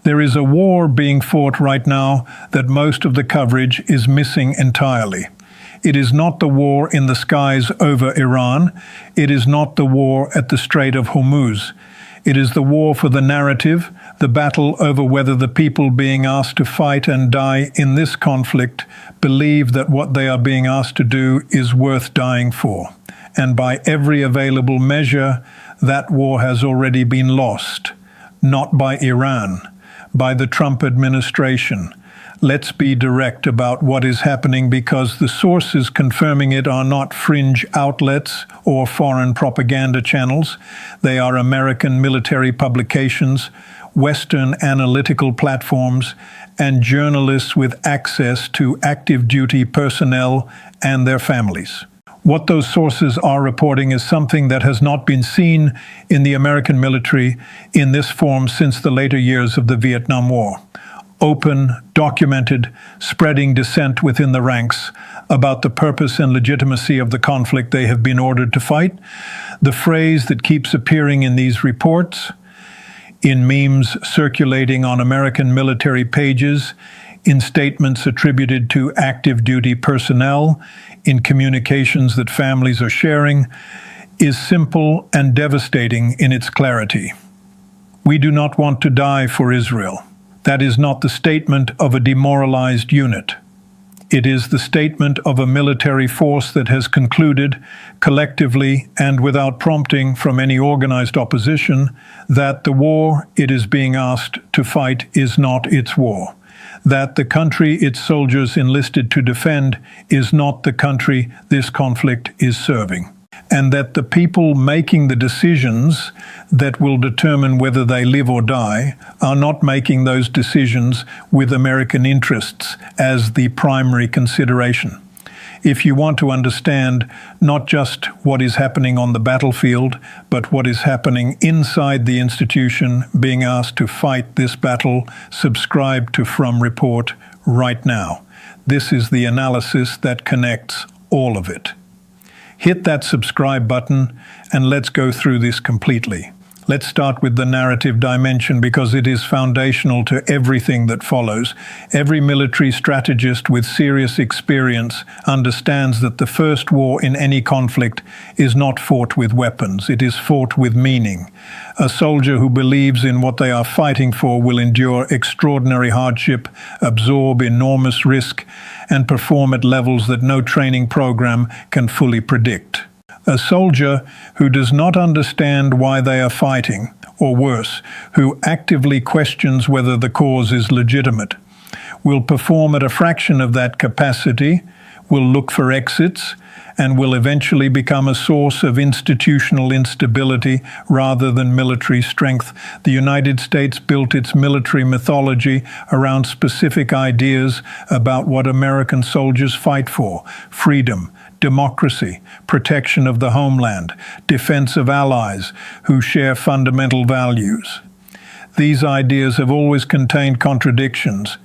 There is a war being fought right now that most of the coverage is missing entirely. It is not the war in the skies over Iran. It is not the war at the Strait of Hormuz. It is the war for the narrative, the battle over whether the people being asked to fight and die in this conflict believe that what they are being asked to do is worth dying for. And by every available measure, that war has already been lost. Not by Iran, by the Trump administration. Let's be direct about what is happening, because the sources confirming it are not fringe outlets or foreign propaganda channels. They are American military publications, Western analytical platforms, and journalists with access to active duty personnel and their families. What those sources are reporting is something that has not been seen in the American military in this form since the later years of the Vietnam War. Open, documented, spreading dissent within the ranks about the purpose and legitimacy of the conflict they have been ordered to fight. The phrase that keeps appearing in these reports, in memes circulating on American military pages, in statements attributed to active duty personnel, in communications that families are sharing, is simple and devastating in its clarity. We do not want to die for Israel. That is not the statement of a demoralized unit. It is the statement of a military force that has concluded, collectively and without prompting from any organized opposition, that the war it is being asked to fight is not its war. That the country its soldiers enlisted to defend is not the country this conflict is serving. And that the people making the decisions that will determine whether they live or die are not making those decisions with American interests as the primary consideration. If you want to understand not just what is happening on the battlefield, but what is happening inside the institution being asked to fight this battle, subscribe to From Report right now. This is the analysis that connects all of it. Hit that subscribe button and let's go through this completely. Let's start with the narrative dimension, because it is foundational to everything that follows. Every military strategist with serious experience understands that the first war in any conflict is not fought with weapons, it is fought with meaning. A soldier who believes in what they are fighting for will endure extraordinary hardship, absorb enormous risk, and perform at levels that no training program can fully predict. A soldier who does not understand why they are fighting, or worse, who actively questions whether the cause is legitimate, will perform at a fraction of that capacity, will look for exits, and will eventually become a source of institutional instability rather than military strength. The United States built its military mythology around specific ideas about what American soldiers fight for: freedom, democracy, protection of the homeland, defense of allies who share fundamental values. These ideas have always contained contradictions.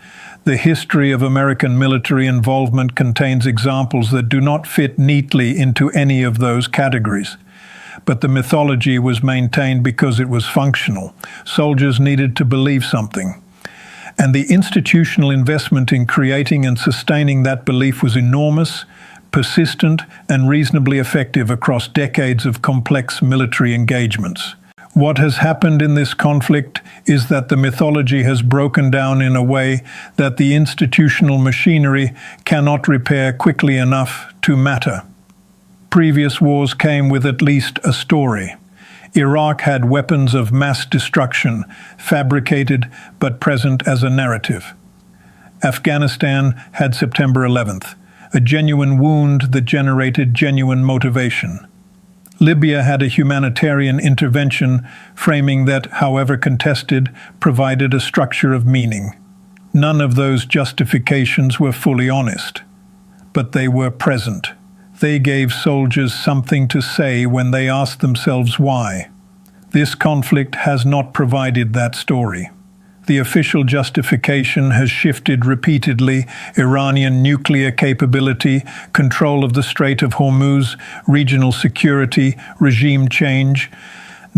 The history of American military involvement contains examples that do not fit neatly into any of those categories. But the mythology was maintained because it was functional. Soldiers needed to believe something. And the institutional investment in creating and sustaining that belief was enormous, persistent, and reasonably effective across decades of complex military engagements. What has happened in this conflict is that the mythology has broken down in a way that the institutional machinery cannot repair quickly enough to matter. Previous wars came with at least a story. Iraq had weapons of mass destruction, fabricated but present as a narrative. Afghanistan had September 11th, a genuine wound that generated genuine motivation. Libya had a humanitarian intervention framing that, however contested, provided a structure of meaning. None of those justifications were fully honest, but they were present. They gave soldiers something to say when they asked themselves why. This conflict has not provided that story. The official justification has shifted repeatedly: Iranian nuclear capability, control of the Strait of Hormuz, regional security, regime change.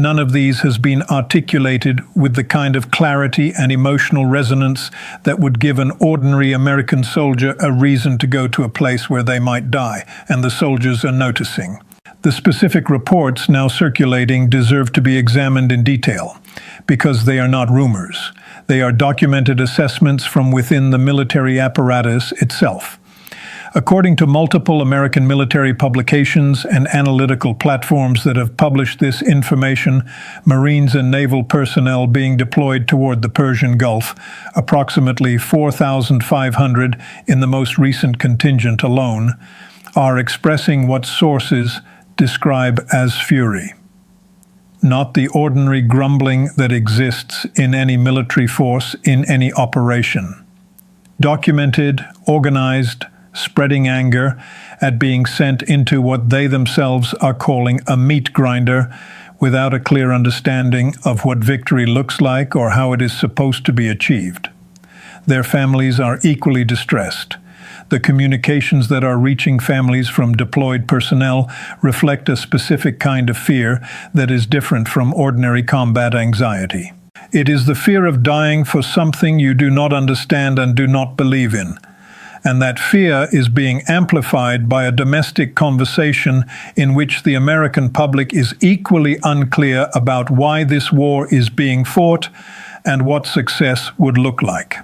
None of these has been articulated with the kind of clarity and emotional resonance that would give an ordinary American soldier a reason to go to a place where they might die, and the soldiers are noticing. The specific reports now circulating deserve to be examined in detail, because they are not rumors. They are documented assessments from within the military apparatus itself. According to multiple American military publications and analytical platforms that have published this information, Marines and naval personnel being deployed toward the Persian Gulf, approximately 4,500 in the most recent contingent alone, are expressing what sources describe as fury. Not the ordinary grumbling that exists in any military force in any operation. Documented, organized, spreading anger at being sent into what they themselves are calling a meat grinder without a clear understanding of what victory looks like or how it is supposed to be achieved. Their families are equally distressed. The communications that are reaching families from deployed personnel reflect a specific kind of fear that is different from ordinary combat anxiety. It is the fear of dying for something you do not understand and do not believe in. And that fear is being amplified by a domestic conversation in which the American public is equally unclear about why this war is being fought and what success would look like.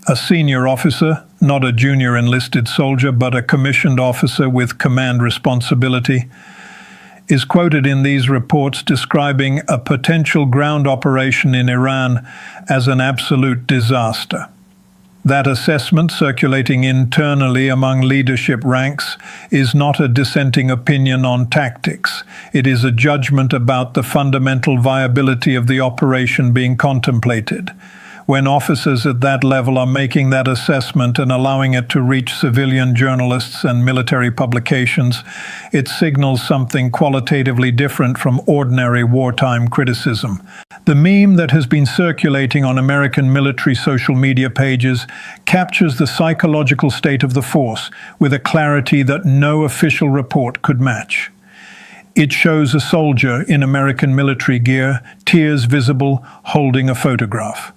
A senior officer, not a junior enlisted soldier, but a commissioned officer with command responsibility, is quoted in these reports describing a potential ground operation in Iran as an absolute disaster. That assessment, circulating internally among leadership ranks, is not a dissenting opinion on tactics. It is a judgment about the fundamental viability of the operation being contemplated. When officers at that level are making that assessment and allowing it to reach civilian journalists and military publications, it signals something qualitatively different from ordinary wartime criticism. The meme that has been circulating on American military social media pages captures the psychological state of the force with a clarity that no official report could match. It shows a soldier in American military gear, tears visible, holding a photograph.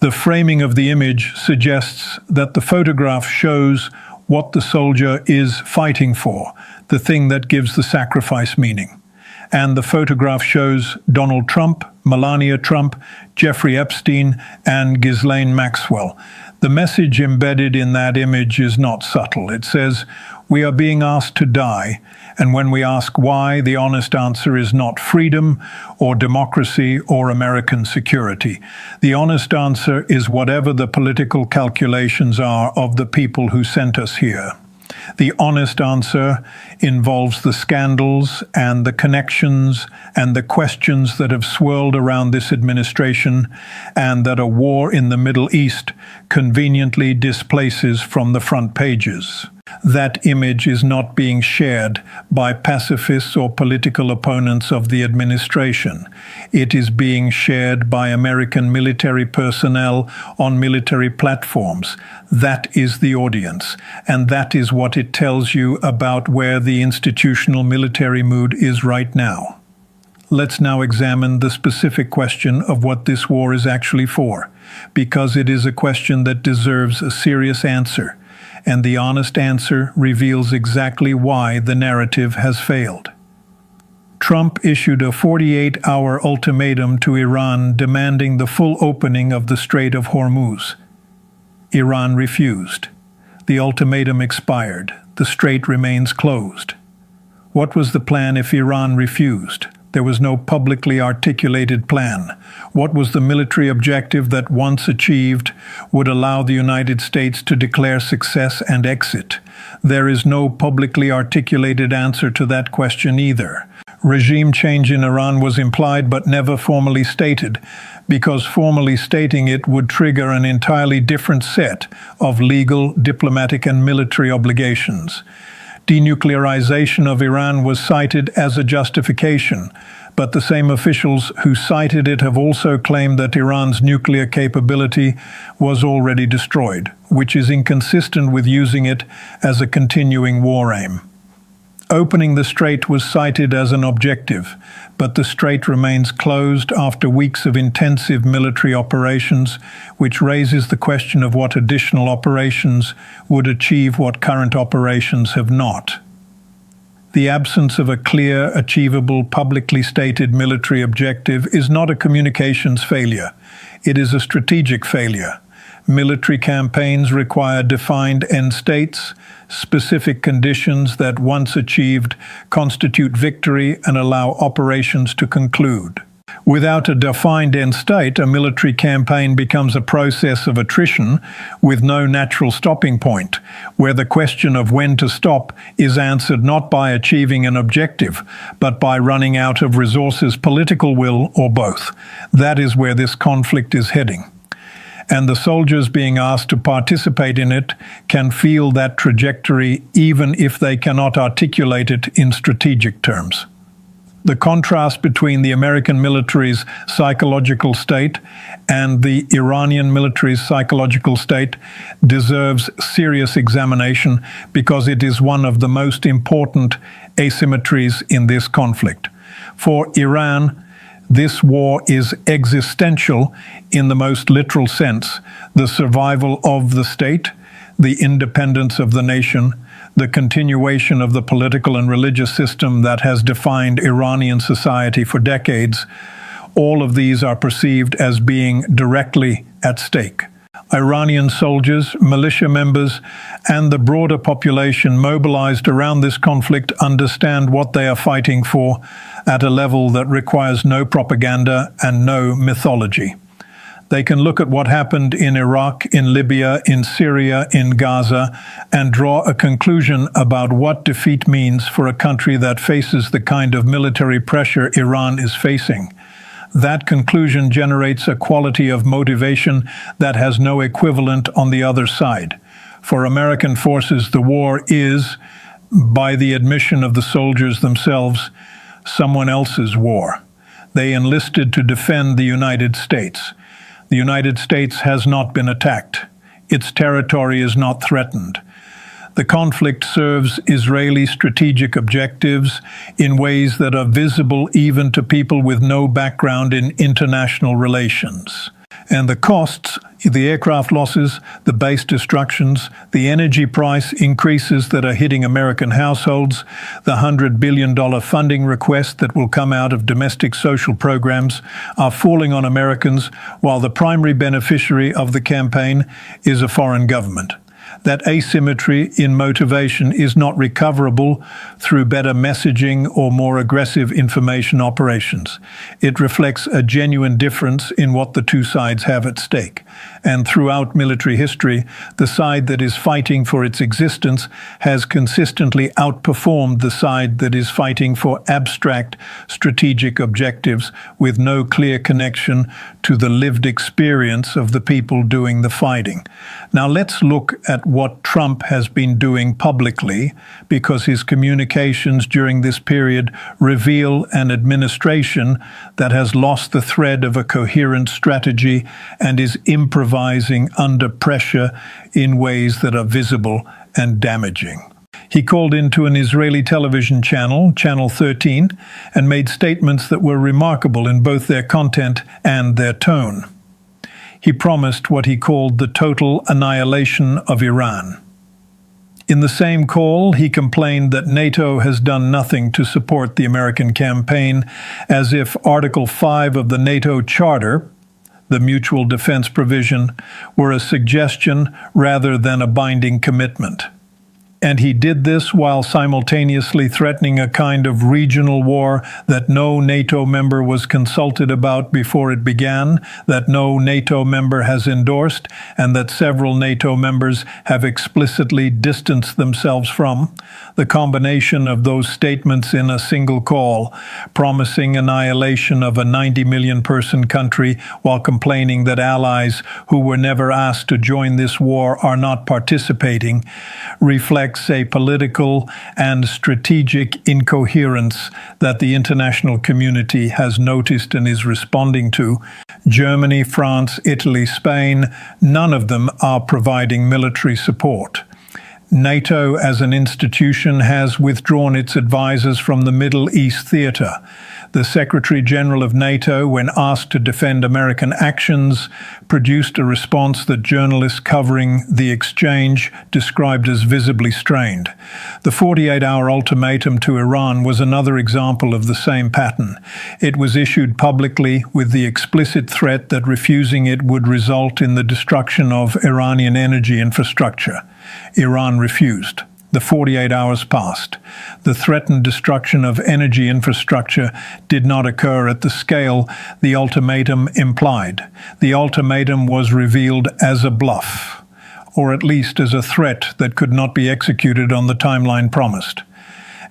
The framing of the image suggests that the photograph shows what the soldier is fighting for, the thing that gives the sacrifice meaning. And the photograph shows Donald Trump, Melania Trump, Jeffrey Epstein, and Ghislaine Maxwell. The message embedded in that image is not subtle. It says, "We are being asked to die, and when we ask why, the honest answer is not freedom or democracy or American security. The honest answer is whatever the political calculations are of the people who sent us here. The honest answer involves the scandals and the connections and the questions that have swirled around this administration, and that a war in the Middle East conveniently displaces from the front pages." That image is not being shared by pacifists or political opponents of the administration. It is being shared by American military personnel on military platforms. That is the audience, and that is what it tells you about where the institutional military mood is right now. Let's now examine the specific question of what this war is actually for, because it is a question that deserves a serious answer. And the honest answer reveals exactly why the narrative has failed. Trump issued a 48-hour ultimatum to Iran demanding the full opening of the Strait of Hormuz. Iran refused. The ultimatum expired. The strait remains closed. What was the plan if Iran refused? There was no publicly articulated plan. What was the military objective that, once achieved, would allow the United States to declare success and exit? There is no publicly articulated answer to that question either. Regime change in Iran was implied but never formally stated, because formally stating it would trigger an entirely different set of legal, diplomatic, and military obligations. Denuclearization of Iran was cited as a justification, but the same officials who cited it have also claimed that Iran's nuclear capability was already destroyed, which is inconsistent with using it as a continuing war aim. Opening the strait was cited as an objective, but the strait remains closed after weeks of intensive military operations, which raises the question of what additional operations would achieve what current operations have not. The absence of a clear, achievable, publicly stated military objective is not a communications failure. It is a strategic failure. Military campaigns require defined end states, specific conditions that, once achieved, constitute victory and allow operations to conclude. Without a defined end state, a military campaign becomes a process of attrition with no natural stopping point, where the question of when to stop is answered not by achieving an objective, but by running out of resources, political will, or both. That is where this conflict is heading. And the soldiers being asked to participate in it can feel that trajectory even if they cannot articulate it in strategic terms. The contrast between the American military's psychological state and the Iranian military's psychological state deserves serious examination because it is one of the most important asymmetries in this conflict. For Iran, this war is existential in the most literal sense. The survival of the state, the independence of the nation, the continuation of the political and religious system that has defined Iranian society for decades, all of these are perceived as being directly at stake. Iranian soldiers, militia members, and the broader population mobilized around this conflict understand what they are fighting for at a level that requires no propaganda and no mythology. They can look at what happened in Iraq, in Libya, in Syria, in Gaza, and draw a conclusion about what defeat means for a country that faces the kind of military pressure Iran is facing. That conclusion generates a quality of motivation that has no equivalent on the other side. For American forces, the war is, by the admission of the soldiers themselves, someone else's war. They enlisted to defend the United States. The United States has not been attacked. Its territory is not threatened. The conflict serves Israeli strategic objectives in ways that are visible even to people with no background in international relations. And the costs, the aircraft losses, the base destructions, the energy price increases that are hitting American households, the $100 billion funding request that will come out of domestic social programs are falling on Americans, while the primary beneficiary of the campaign is a foreign government. That asymmetry in motivation is not recoverable through better messaging or more aggressive information operations. It reflects a genuine difference in what the two sides have at stake. And throughout military history, the side that is fighting for its existence has consistently outperformed the side that is fighting for abstract strategic objectives with no clear connection to the lived experience of the people doing the fighting. Now let's look at what Trump has been doing publicly, because his communications during this period reveal an administration that has lost the thread of a coherent strategy and is improvising under pressure in ways that are visible and damaging. He called into an Israeli television channel, Channel 13, and made statements that were remarkable in both their content and their tone. He promised what he called the total annihilation of Iran. In the same call, he complained that NATO has done nothing to support the American campaign, as if Article 5 of the NATO Charter, the mutual defense provision, were a suggestion rather than a binding commitment. And he did this while simultaneously threatening a kind of regional war that no NATO member was consulted about before it began, that no NATO member has endorsed, and that several NATO members have explicitly distanced themselves from. The combination of those statements in a single call, promising annihilation of a 90 million person country while complaining that allies who were never asked to join this war are not participating, reflects a political and strategic incoherence that the international community has noticed and is responding to. Germany, France, Italy, Spain, none of them are providing military support. NATO as an institution has withdrawn its advisors from the Middle East theater. The Secretary General of NATO, when asked to defend American actions, produced a response that journalists covering the exchange described as visibly strained. The 48-hour ultimatum to Iran was another example of the same pattern. It was issued publicly with the explicit threat that refusing it would result in the destruction of Iranian energy infrastructure. Iran refused. The 48 hours passed. The threatened destruction of energy infrastructure did not occur at the scale the ultimatum implied. The ultimatum was revealed as a bluff, or at least as a threat that could not be executed on the timeline promised.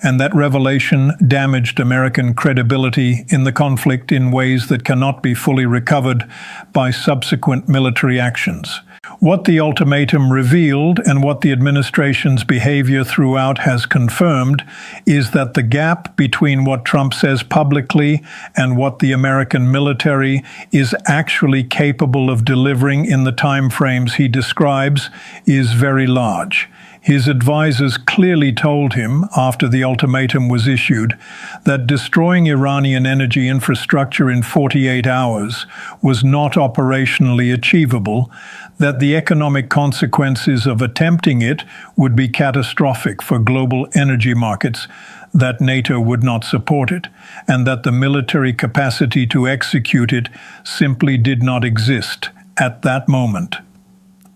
And that revelation damaged American credibility in the conflict in ways that cannot be fully recovered by subsequent military actions. What the ultimatum revealed, and what the administration's behavior throughout has confirmed, is that the gap between what Trump says publicly and what the American military is actually capable of delivering in the timeframes he describes is very large. His advisors clearly told him, after the ultimatum was issued, that destroying Iranian energy infrastructure in 48 hours was not operationally achievable, that the economic consequences of attempting it would be catastrophic for global energy markets, that NATO would not support it, and that the military capacity to execute it simply did not exist at that moment.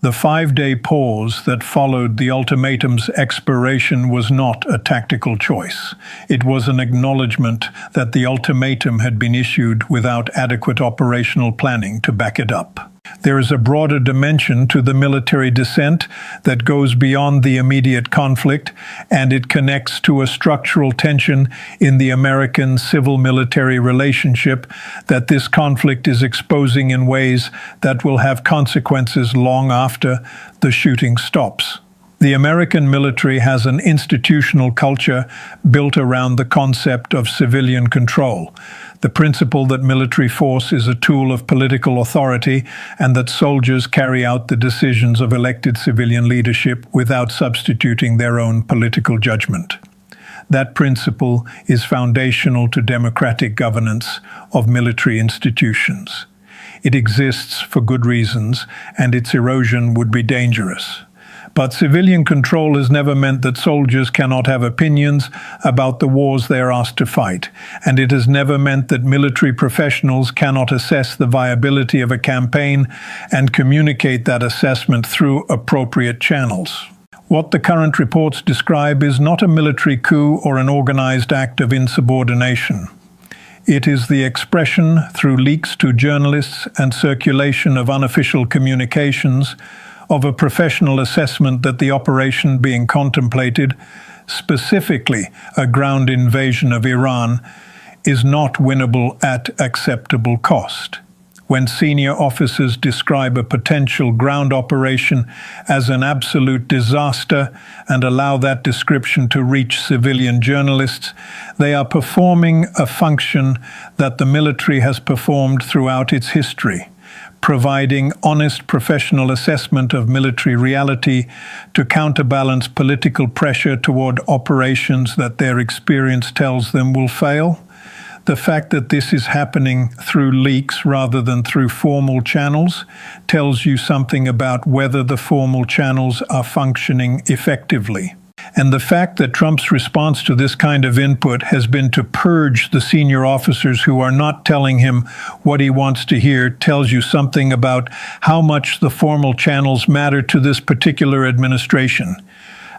The 5-day pause that followed the ultimatum's expiration was not a tactical choice. It was an acknowledgement that the ultimatum had been issued without adequate operational planning to back it up. There is a broader dimension to the military dissent that goes beyond the immediate conflict, and it connects to a structural tension in the American civil-military relationship that this conflict is exposing in ways that will have consequences long after the shooting stops. The American military has an institutional culture built around the concept of civilian control, the principle that military force is a tool of political authority and that soldiers carry out the decisions of elected civilian leadership without substituting their own political judgment. That principle is foundational to democratic governance of military institutions. It exists for good reasons, and its erosion would be dangerous. But civilian control has never meant that soldiers cannot have opinions about the wars they are asked to fight, and it has never meant that military professionals cannot assess the viability of a campaign and communicate that assessment through appropriate channels. What the current reports describe is not a military coup or an organized act of insubordination. It is the expression, through leaks to journalists and circulation of unofficial communications, of a professional assessment that the operation being contemplated, specifically a ground invasion of Iran, is not winnable at acceptable cost. When senior officers describe a potential ground operation as an absolute disaster and allow that description to reach civilian journalists, they are performing a function that the military has performed throughout its history, providing honest professional assessment of military reality to counterbalance political pressure toward operations that their experience tells them will fail. The fact that this is happening through leaks rather than through formal channels tells you something about whether the formal channels are functioning effectively. And the fact that Trump's response to this kind of input has been to purge the senior officers who are not telling him what he wants to hear tells you something about how much the formal channels matter to this particular administration.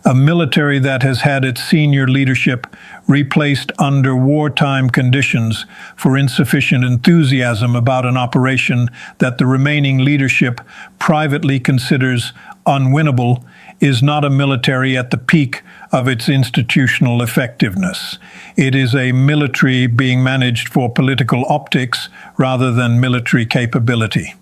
A military that has had its senior leadership replaced under wartime conditions for insufficient enthusiasm about an operation that the remaining leadership privately considers unwinnable is not a military at the peak of its institutional effectiveness. It is a military being managed for political optics rather than military capability.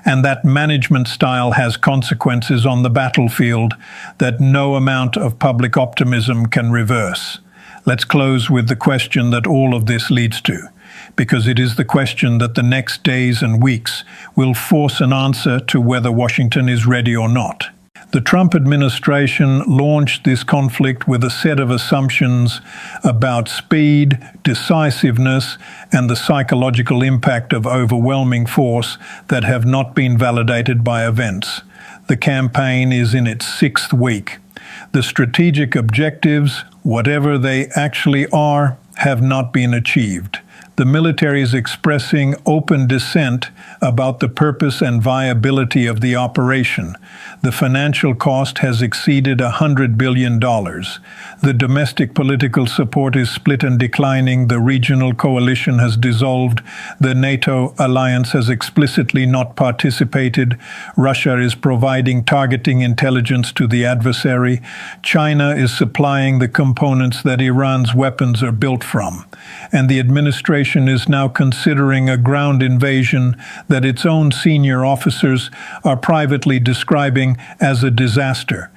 And that management style has consequences on the battlefield that no amount of public optimism can reverse. Let's close with the question that all of this leads to, because it is the question that the next days and weeks will force an answer to whether Washington is ready or not. The Trump administration launched this conflict with a set of assumptions about speed, decisiveness, and the psychological impact of overwhelming force that have not been validated by events. The campaign is in its 6th week. The strategic objectives, whatever they actually are, have not been achieved. The military is expressing open dissent about the purpose and viability of the operation. The financial cost has exceeded $100 billion. The domestic political support is split and declining. The regional coalition has dissolved. The NATO alliance has explicitly not participated. Russia is providing targeting intelligence to the adversary. China is supplying the components that Iran's weapons are built from. And the administration is now considering a ground invasion that its own senior officers are privately describing as a disaster.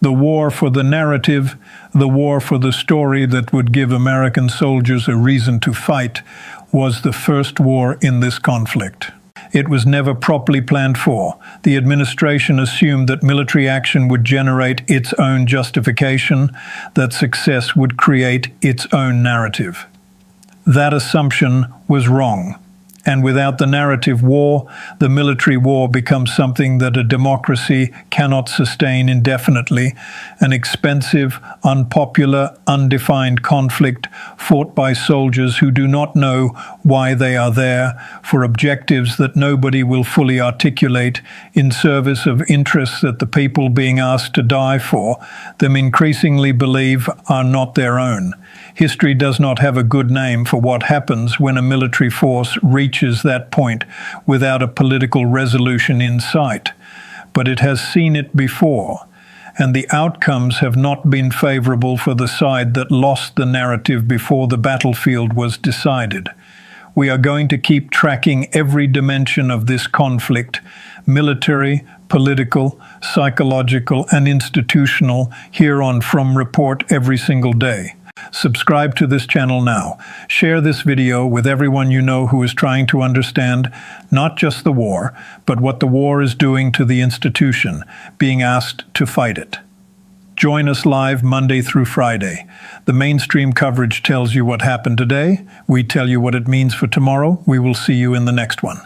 The war for the narrative, the war for the story that would give American soldiers a reason to fight, was the first war in this conflict. It was never properly planned for. The administration assumed that military action would generate its own justification, that success would create its own narrative. That assumption was wrong. And without the narrative war, the military war becomes something that a democracy cannot sustain indefinitely, an expensive, unpopular, undefined conflict fought by soldiers who do not know why they are there, for objectives that nobody will fully articulate, in service of interests that the people being asked to die for them increasingly believe are not their own. History does not have a good name for what happens when a military force reaches that point without a political resolution in sight. But it has seen it before, and the outcomes have not been favorable for the side that lost the narrative before the battlefield was decided. We are going to keep tracking every dimension of this conflict, military, political, psychological, and institutional, here on From Report every single day. Subscribe to this channel now. Share this video with everyone you know who is trying to understand not just the war, but what the war is doing to the institution, being asked to fight it. Join us live Monday through Friday. The mainstream coverage tells you what happened today. We tell you what it means for tomorrow. We will see you in the next one.